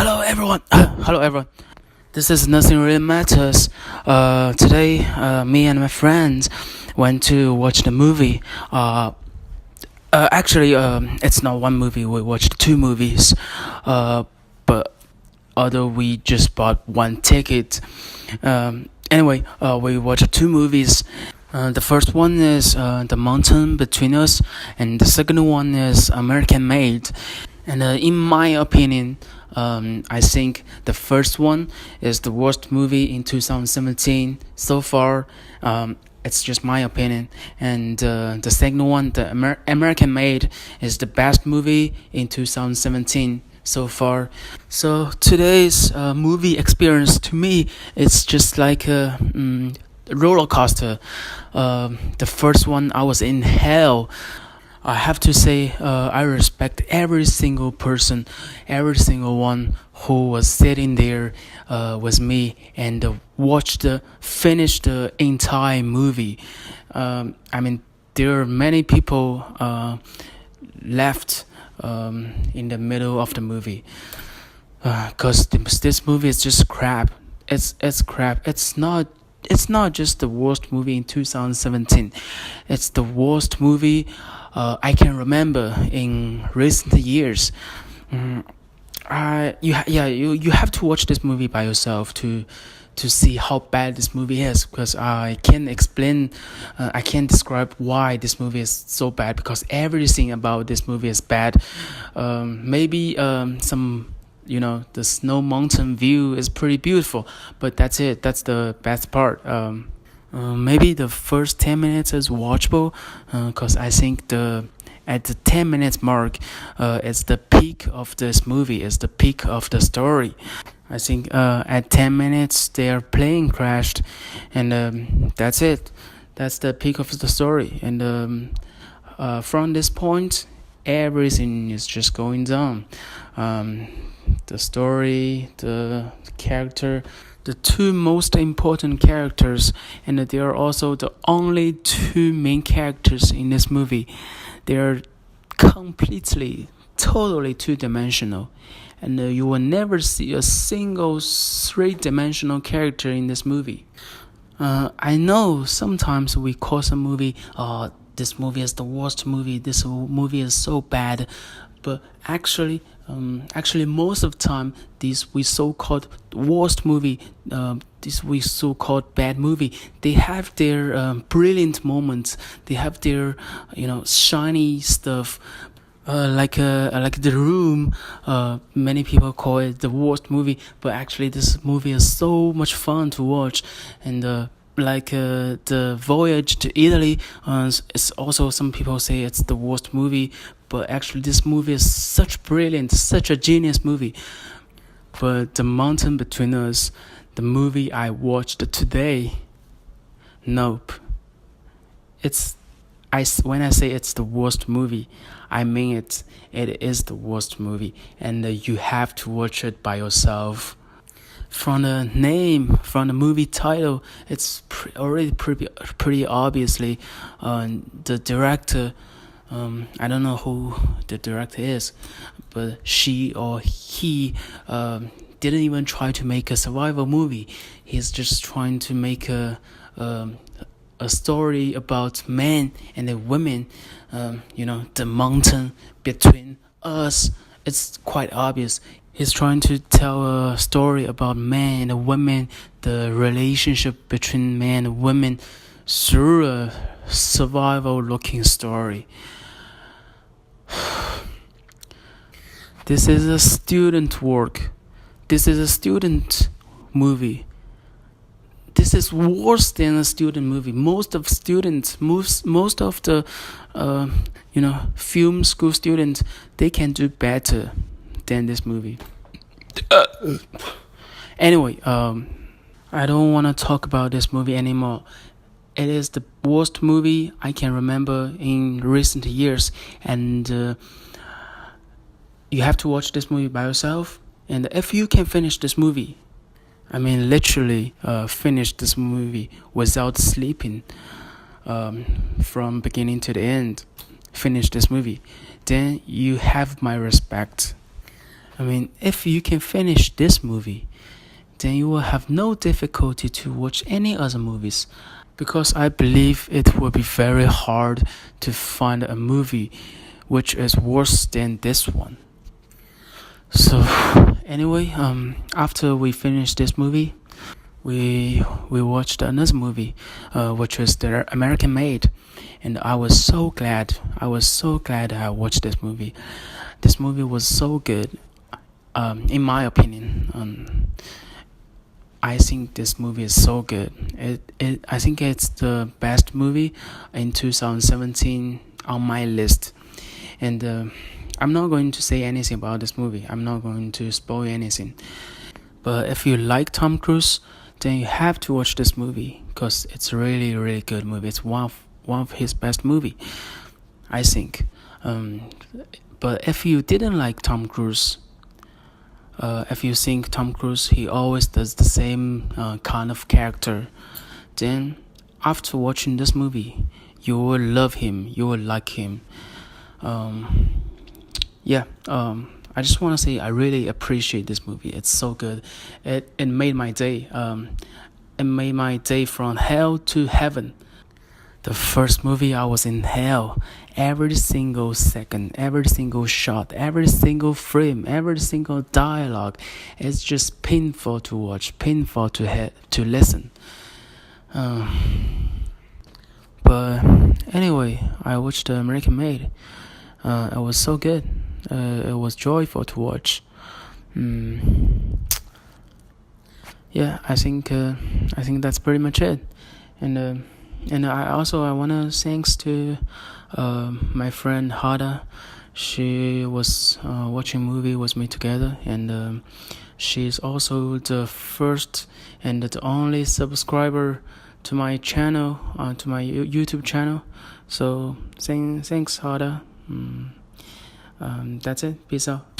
Hello everyone. Hello everyone. This is Nothing Really Matters. Today, me and my friends went to watch the movie. Actually, it's not one movie. We watched two movies. But although we just bought one ticket, anyway, we watched two movies. The first one is The Mountain Between Us, and the second one is American Made. And in my opinion, I think the first one is the worst movie in 2017 so far. It's just my opinion. And the second one, the American Made, is the best movie in 2017 so far. So today's movie experience to me, it's just like a roller coaster. The first one, I was in hell. I have to say, I respect every single person, every single one who was sitting there with me and finished the entire movie. I mean, there are many people left in the middle of the movie, because this movie is just crap. It's crap. It's not just the worst movie in 2017. It's the worst movie I can remember in recent years. You have to watch this movie by yourself to see how bad this movie is, because I can't explain, I can't describe why this movie is so bad, because everything about this movie is bad. Maybe some, the snow mountain view is pretty beautiful, but that's it. That's the best part. Maybe the first 10 minutes is watchable, because I think at the 10 minutes mark, it's the peak of this movie, it's the peak of the story. I think at 10 minutes their plane crashed, and that's it. That's the peak of the story. And from this point, everything is just going down. The story, the character, the two most important characters, and they are also the only two main characters in this movie. They are completely, totally two-dimensional, and you will never see a single three-dimensional character in this movie. I know sometimes we call some movie, this movie is the worst movie, this movie is so bad, but actually most of the time, these we so-called worst movie, this we so-called bad movie, they have their brilliant moments, they have their shiny stuff, like The Room. Many people call it the worst movie, but actually this movie is so much fun to watch. And the Voyage to Italy, it's also, some people say it's the worst movie, but actually this movie is such a genius movie. But The Mountain Between Us, the movie I watched today, nope. When I say it's the worst movie, I mean it. It is the worst movie, and you have to watch it by yourself. From the name, from the movie title, it's already pretty obviously the director. I don't know who the director is, but she or he didn't even try to make a survival movie. He's just trying to make a story about men and the women. The mountain between us. It's quite obvious. He's trying to tell a story about men and women, the relationship between men and women, through a survival-looking story. This is a student work. This is a student movie. This is worse than a student movie. Most of the film school students, they can do better than this movie. Anyway, I don't want to talk about this movie anymore. It is the worst movie I can remember in recent years, and you have to watch this movie by yourself. And if you can finish this movie, I mean literally finish this movie without sleeping, from beginning to the end, finish this movie, then you have my respect. I mean, if you can finish this movie, then you will have no difficulty to watch any other movies, because I believe it will be very hard to find a movie which is worse than this one. So anyway, after we finished this movie, we watched another movie, which was The American Made, and I was so glad. I watched this movie. This movie was so good, in my opinion. I think this movie is so good. I think it's the best movie in 2017 on my list. And I'm not going to say anything about this movie. I'm not going to spoil anything. But if you like Tom Cruise, then you have to watch this movie, because it's a really, really good movie. It's one of his best movie, I think. But if you didn't like Tom Cruise, if you think Tom Cruise, he always does the same kind of character, then after watching this movie, you will love him. You will like him. I just want to say I really appreciate this movie. It's so good. It made my day. It made my day from hell to heaven. The first movie, I was in hell. Every single second, every single shot, every single frame, every single dialogue, it's just painful to watch, painful to listen. But anyway, I watched The American Made. It was so good. It was joyful to watch. Yeah, I think that's pretty much it. And I wanna thanks to my friend Hada. She was watching movie with me together, and she's also the first and the only subscriber to my channel, to my YouTube channel. So thanks Hada. That's it. Peace out.